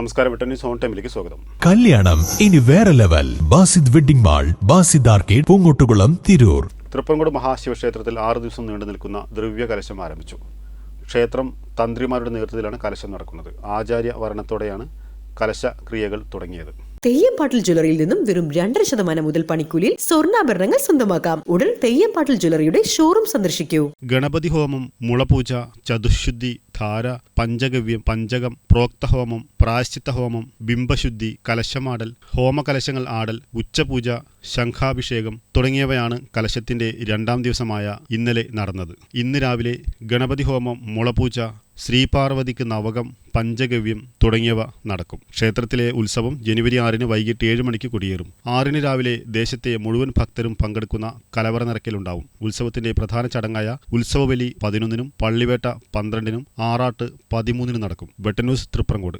നമസ്കാരം, വെട്ടന്യൂസ് ഓൺ ടൈമിലേക്ക് സ്വാഗതം. കല്യാണം ഇനി വേറെ level. Basith wedding mall, Basith arcade, Poonkottukulam, Tirur. Thrippangode മഹാശിവക്ഷേത്രത്തിൽ 6 ദിവസം നീണ്ടു നിൽക്കുന്ന ദ്രവ്യ കലശം ആരംഭിച്ചു. ക്ഷേത്രം തന്ത്രിമാരുടെ നേതൃത്വത്തിലാണ് കലശം നടക്കുന്നത്. ആചാര്യ വരണത്തോടെയാണ് കലശ ക്രിയകൾ തുടങ്ങിയത്. തെയ്യംപാട്ടിൽ ജ്വല്ലറിയിൽ നിന്നും വെറും 2% മുതൽ പണിക്കൂലിയിൽ സ്വർണ്ണാഭരണങ്ങൾ സ്വന്തമാക്കാം. ഉടൻ തെയ്യംപാട്ടിൽ ജ്വല്ലറിയുടെ ഷോറൂം സന്ദർശിക്കൂ. ഗണപതി ഹോമം, മുളപൂജ, ചതുശുദ്ധി, ധാര, പഞ്ചഗവ്യം, പഞ്ചകം, പ്രോക്തഹോമം, പ്രായശ്ചിത്ത ഹോമം, ബിംബശുദ്ധി, കലശമാടൽ, ഹോമകലശങ്ങൾ ആടൽ, ഉച്ചപൂജ, ശംഖാഭിഷേകം തുടങ്ങിയവയാണ് കലശത്തിന്റെ 2ാം ദിവസമായ ഇന്നലെ നടന്നത്. ഇന്ന് രാവിലെ ഗണപതി ഹോമം, മുളപൂജ, ശ്രീപാർവതിക്ക് നവകം, പഞ്ചഗവ്യം തുടങ്ങിയവ നടക്കും. ക്ഷേത്രത്തിലെ ഉത്സവം ജനുവരി 6 വൈകിട്ട് 7 മണിക്ക് കൊടിയേറും. 6 രാവിലെ ദേശത്തെ മുഴുവൻ ഭക്തരും പങ്കെടുക്കുന്ന കലവറ നിറയ്ക്കലുണ്ടാവും. ഉത്സവത്തിന്റെ പ്രധാന ചടങ്ങായ ഉത്സവബലി 11-നും പള്ളിവേട്ട 12-നും ആറാട്ട് 13-നും നടക്കും. വെട്ടന്യൂസ് തൃപ്രങ്കോട്.